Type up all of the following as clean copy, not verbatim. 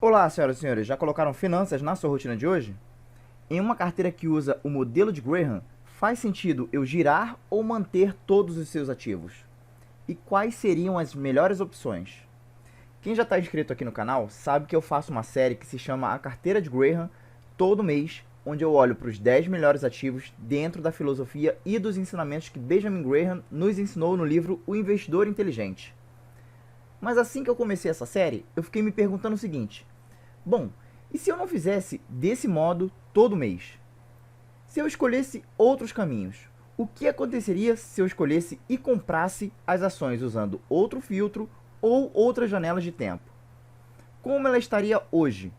Olá, senhoras e senhores, já colocaram finanças na sua rotina de hoje? Em uma carteira que usa o modelo de Graham, faz sentido eu girar ou manter todos os seus ativos? E quais seriam as melhores opções? Quem já está inscrito aqui no canal sabe que eu faço uma série que se chama A Carteira de Graham todo mês, onde eu olho para os 10 melhores ativos dentro da filosofia e dos ensinamentos que Benjamin Graham nos ensinou no livro O Investidor Inteligente. Mas assim que eu comecei essa série, eu fiquei me perguntando o seguinte: bom, e se eu não fizesse desse modo todo mês? Se eu escolhesse outros caminhos, o que aconteceria se eu escolhesse e comprasse as ações usando outro filtro ou outras janelas de tempo? Como ela estaria hoje?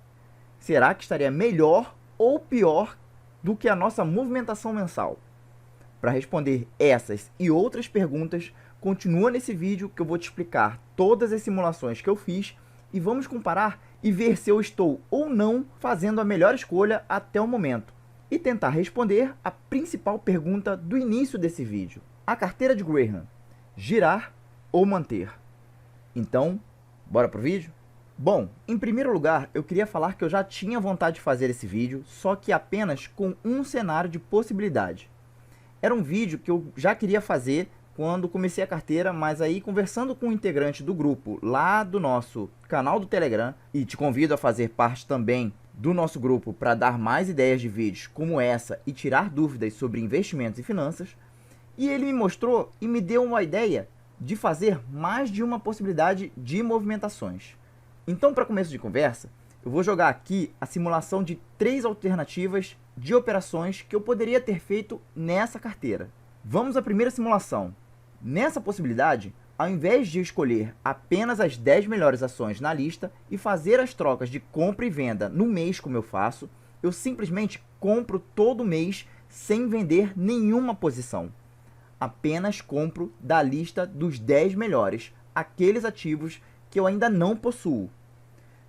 Será que estaria melhor ou pior do que a nossa movimentação mensal? Para responder essas e outras perguntas, continua nesse vídeo que eu vou te explicar todas as simulações que eu fiz e vamos comparar e ver se eu estou ou não fazendo a melhor escolha até o momento e tentar responder a principal pergunta do início desse vídeo. A carteira de Graham, girar ou manter? Então, bora pro vídeo? Bom, em primeiro lugar, eu queria falar que eu já tinha vontade de fazer esse vídeo, só que apenas com um cenário de possibilidade. Era um vídeo que eu já queria fazer quando comecei a carteira, mas aí conversando com um integrante do grupo lá do nosso canal do Telegram, e te convido a fazer parte também do nosso grupo para dar mais ideias de vídeos como essa e tirar dúvidas sobre investimentos e finanças, e ele me mostrou e me deu uma ideia de fazer mais de uma possibilidade de movimentações. Então, para começo de conversa, eu vou jogar aqui a simulação de 3 alternativas de operações que eu poderia ter feito nessa carteira. Vamos à primeira simulação. Nessa possibilidade, ao invés de escolher apenas as 10 melhores ações na lista e fazer as trocas de compra e venda no mês como eu faço, eu simplesmente compro todo mês sem vender nenhuma posição. Apenas compro da lista dos 10 melhores, aqueles ativos que eu ainda não possuo.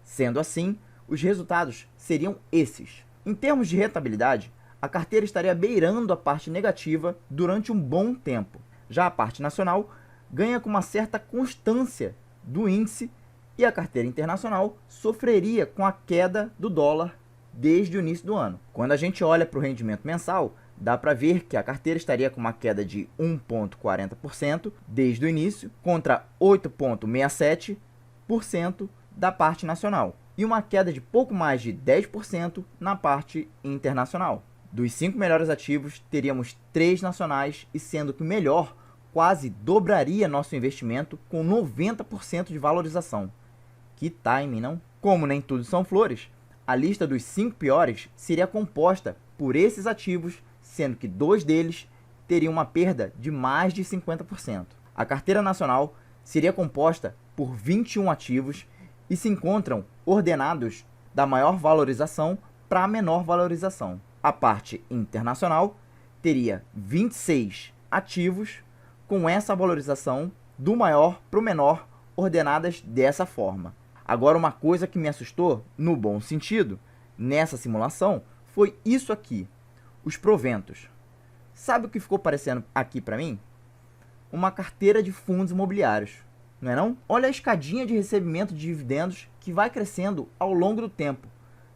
Sendo assim, os resultados seriam esses. Em termos de rentabilidade, a carteira estaria beirando a parte negativa durante um bom tempo. Já a parte nacional ganha com uma certa constância do índice e a carteira internacional sofreria com a queda do dólar desde o início do ano. Quando a gente olha para o rendimento mensal, dá para ver que a carteira estaria com uma queda de 1,40% desde o início, contra 8,67% da parte nacional, e uma queda de pouco mais de 10% na parte internacional. Dos 5 melhores ativos, teríamos 3 nacionais, e sendo que o melhor quase dobraria nosso investimento com 90% de valorização. Que timing, não? Como nem tudo são flores, a lista dos 5 piores seria composta por esses ativos, sendo que 2 deles teriam uma perda de mais de 50%. A carteira nacional seria composta por 21 ativos e se encontram ordenados da maior valorização para a menor valorização. A parte internacional teria 26 ativos com essa valorização do maior para o menor, ordenadas dessa forma. Agora, uma coisa que me assustou, no bom sentido, nessa simulação, foi isso aqui, os proventos. Sabe o que ficou parecendo aqui para mim? Uma carteira de fundos imobiliários, não é não? Olha a escadinha de recebimento de dividendos que vai crescendo ao longo do tempo.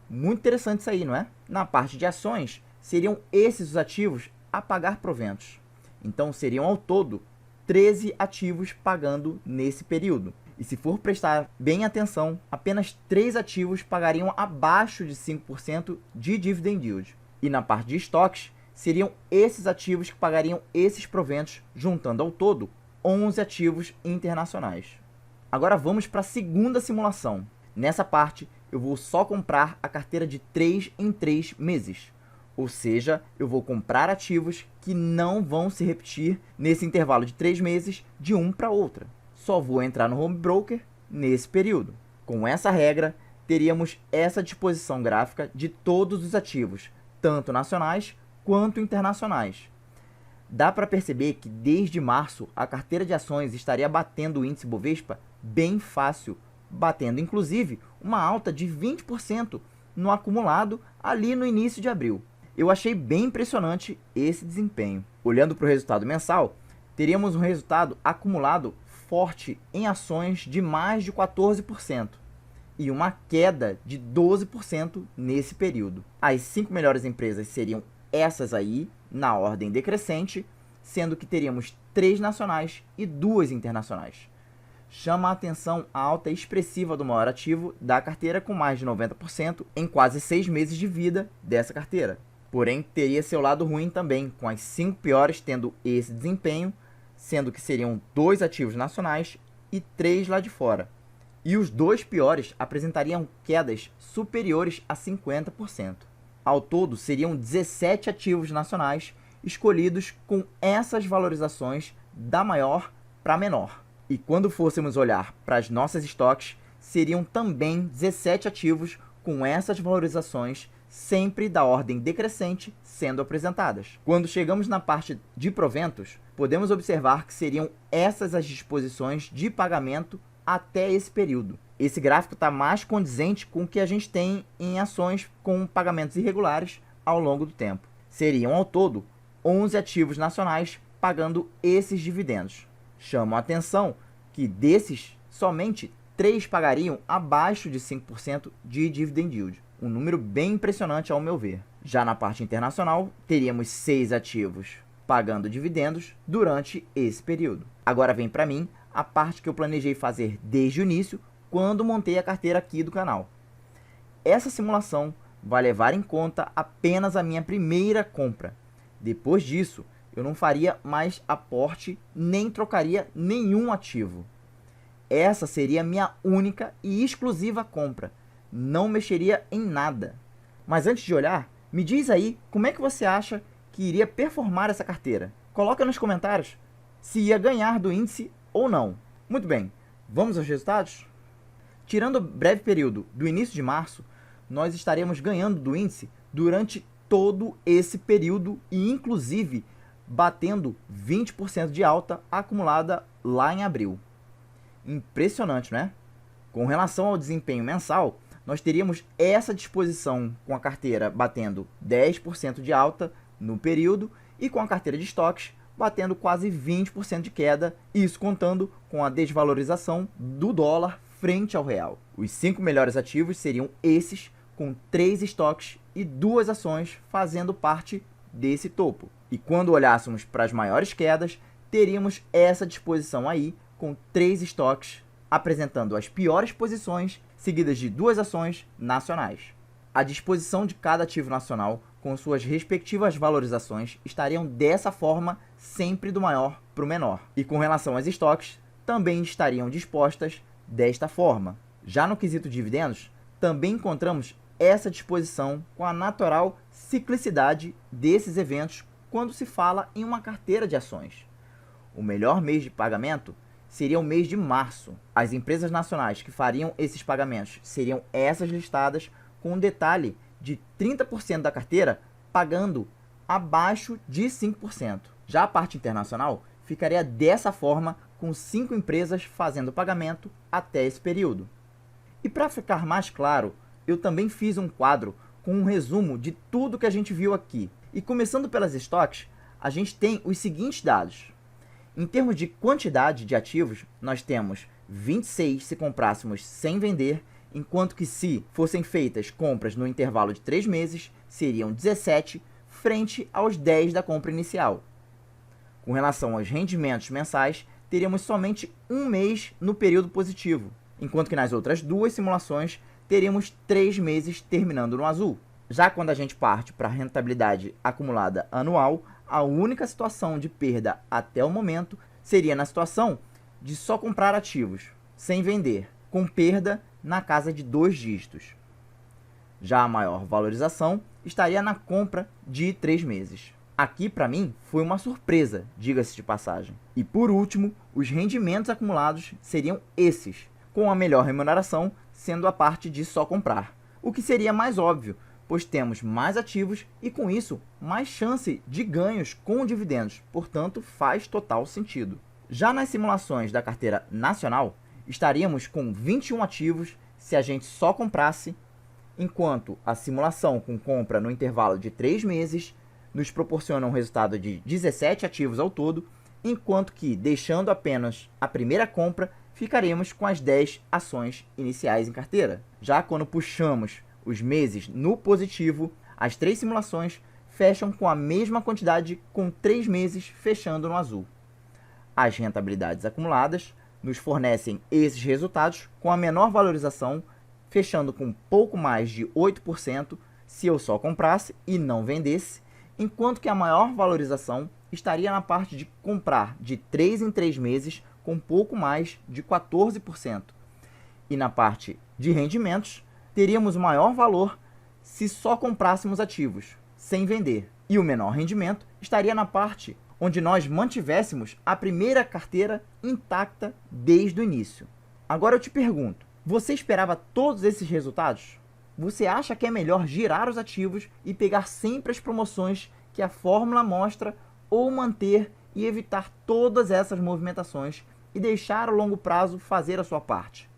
Muito interessante isso aí, não é? Na parte de ações, seriam esses os ativos a pagar proventos. Então, seriam ao todo 13 ativos pagando nesse período. E se for prestar bem atenção, apenas 3 ativos pagariam abaixo de 5% de dividend yield. E na parte de estoques, seriam esses ativos que pagariam esses proventos, juntando ao todo 11 ativos internacionais. Agora vamos para a segunda simulação. Nessa parte, eu vou só comprar a carteira de 3 em 3 meses. Ou seja, eu vou comprar ativos que não vão se repetir nesse intervalo de 3 meses de um para outra. Só vou entrar no home broker nesse período. Com essa regra, teríamos essa disposição gráfica de todos os ativos, tanto nacionais quanto internacionais. Dá para perceber que desde março a carteira de ações estaria batendo o índice Bovespa bem fácil, batendo inclusive uma alta de 20% no acumulado ali no início de abril. Eu achei bem impressionante esse desempenho. Olhando para o resultado mensal, teríamos um resultado acumulado forte em ações de mais de 14%. e uma queda de 12% nesse período. As 5 melhores empresas seriam essas aí, na ordem decrescente, sendo que teríamos 3 nacionais e 2 internacionais. Chama a atenção a alta expressiva do maior ativo da carteira, com mais de 90% em quase 6 meses de vida dessa carteira. Porém, teria seu lado ruim também, com as 5 piores tendo esse desempenho, sendo que seriam 2 ativos nacionais e 3 lá de fora. E os 2 piores apresentariam quedas superiores a 50%. Ao todo, seriam 17 ativos nacionais escolhidos com essas valorizações da maior para menor. E quando fôssemos olhar para as nossas estoques, seriam também 17 ativos com essas valorizações, sempre da ordem decrescente, sendo apresentadas. Quando chegamos na parte de proventos, podemos observar que seriam essas as disposições de pagamento até esse período. Esse gráfico está mais condizente com o que a gente tem em ações com pagamentos irregulares ao longo do tempo. Seriam, ao todo, 11 ativos nacionais pagando esses dividendos. Chamo a atenção que desses, somente 3 pagariam abaixo de 5% de dividend yield. Um número bem impressionante ao meu ver. Já na parte internacional, teríamos 6 ativos pagando dividendos durante esse período. Agora vem para mim a parte que eu planejei fazer desde o início, quando montei a carteira aqui do canal. Essa simulação vai levar em conta apenas a minha primeira compra. Depois disso, eu não faria mais aporte nem trocaria nenhum ativo. Essa seria a minha única e exclusiva compra. Não mexeria em nada. Mas antes de olhar, me diz aí como é que você acha que iria performar essa carteira. Coloca nos comentários se ia ganhar do índice ou não. Muito bem, vamos aos resultados? Tirando o breve período do início de março, nós estaremos ganhando do índice durante todo esse período e inclusive batendo 20% de alta acumulada lá em abril. Impressionante, né? Com relação ao desempenho mensal, nós teríamos essa disposição com a carteira batendo 10% de alta no período e com a carteira de estoques batendo quase 20% de queda, isso contando com a desvalorização do dólar frente ao real. Os 5 melhores ativos seriam esses, com 3 estoques e 2 ações fazendo parte desse topo. E quando olhássemos para as maiores quedas, teríamos essa disposição aí, com 3 estoques, apresentando as piores posições, seguidas de 2 ações nacionais. A disposição de cada ativo nacional, com suas respectivas valorizações, estariam dessa forma, sempre do maior para o menor. E com relação aos estoques, também estariam dispostas desta forma. Já no quesito dividendos, também encontramos essa disposição com a natural ciclicidade desses eventos quando se fala em uma carteira de ações. O melhor mês de pagamento seria o mês de março. As empresas nacionais que fariam esses pagamentos seriam essas listadas, com um detalhe de 30% da carteira pagando abaixo de 5%. Já a parte internacional ficaria dessa forma, com 5 empresas fazendo pagamento até esse período. E para ficar mais claro, eu também fiz um quadro com um resumo de tudo que a gente viu aqui. E começando pelas estoques, a gente tem os seguintes dados. Em termos de quantidade de ativos, nós temos 26 se comprássemos sem vender, enquanto que se fossem feitas compras no intervalo de 3 meses, seriam 17, frente aos 10 da compra inicial. Com relação aos rendimentos mensais, teríamos somente um mês no período positivo, enquanto que nas outras 2 simulações, teríamos 3 meses terminando no azul. Já quando a gente parte para a rentabilidade acumulada anual, a única situação de perda até o momento seria na situação de só comprar ativos, sem vender, com perda na casa de 2 dígitos. Já a maior valorização estaria na compra de 3 meses. Aqui, para mim, foi uma surpresa, diga-se de passagem. E por último, os rendimentos acumulados seriam esses, com a melhor remuneração sendo a parte de só comprar, o que seria mais óbvio, pois temos mais ativos e, com isso, mais chance de ganhos com dividendos, portanto, faz total sentido. Já nas simulações da carteira nacional, estaríamos com 21 ativos se a gente só comprasse, enquanto a simulação com compra no intervalo de 3 meses nos proporciona um resultado de 17 ativos ao todo, enquanto que, deixando apenas a primeira compra, ficaremos com as 10 ações iniciais em carteira. Já quando puxamos os meses no positivo, as 3 simulações fecham com a mesma quantidade, com 3 meses fechando no azul. As rentabilidades acumuladas nos fornecem esses resultados com a menor valorização, fechando com pouco mais de 8% se eu só comprasse e não vendesse, enquanto que a maior valorização estaria na parte de comprar de 3 em 3 meses com pouco mais de 14%. E na parte de rendimentos, teríamos o maior valor se só comprássemos ativos, sem vender. E o menor rendimento estaria na parte onde nós mantivéssemos a primeira carteira intacta desde o início. Agora eu te pergunto, você esperava todos esses resultados? Você acha que é melhor girar os ativos e pegar sempre as promoções que a fórmula mostra, ou manter e evitar todas essas movimentações e deixar o longo prazo fazer a sua parte?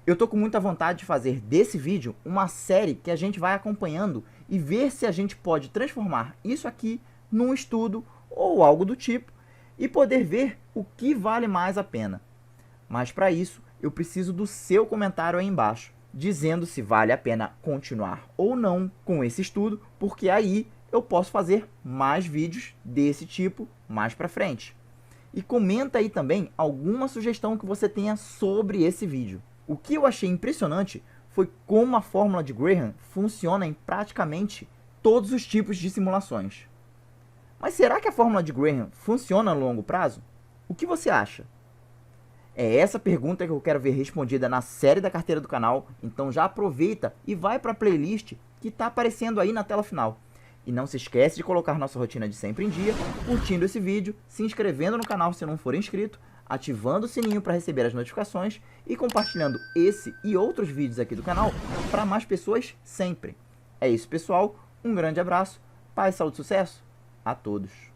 Eu estou com muita vontade de fazer desse vídeo uma série que a gente vai acompanhando e ver se a gente pode transformar isso aqui num estudo ou algo do tipo e poder ver o que vale mais a pena. Mas para isso eu preciso do seu comentário aí embaixo, dizendo se vale a pena continuar ou não com esse estudo, porque aí eu posso fazer mais vídeos desse tipo mais para frente. E comenta aí também alguma sugestão que você tenha sobre esse vídeo. O que eu achei impressionante foi como a fórmula de Graham funciona em praticamente todos os tipos de simulações. Mas será que a fórmula de Graham funciona no longo prazo? O que você acha? É essa pergunta que eu quero ver respondida na série da carteira do canal, então já aproveita e vai para a playlist que está aparecendo aí na tela final. E não se esquece de colocar nossa rotina de sempre em dia, curtindo esse vídeo, se inscrevendo no canal se não for inscrito, ativando o sininho para receber as notificações e compartilhando esse e outros vídeos aqui do canal para mais pessoas sempre. É isso, pessoal. Um grande abraço, paz, saúde e sucesso a todos.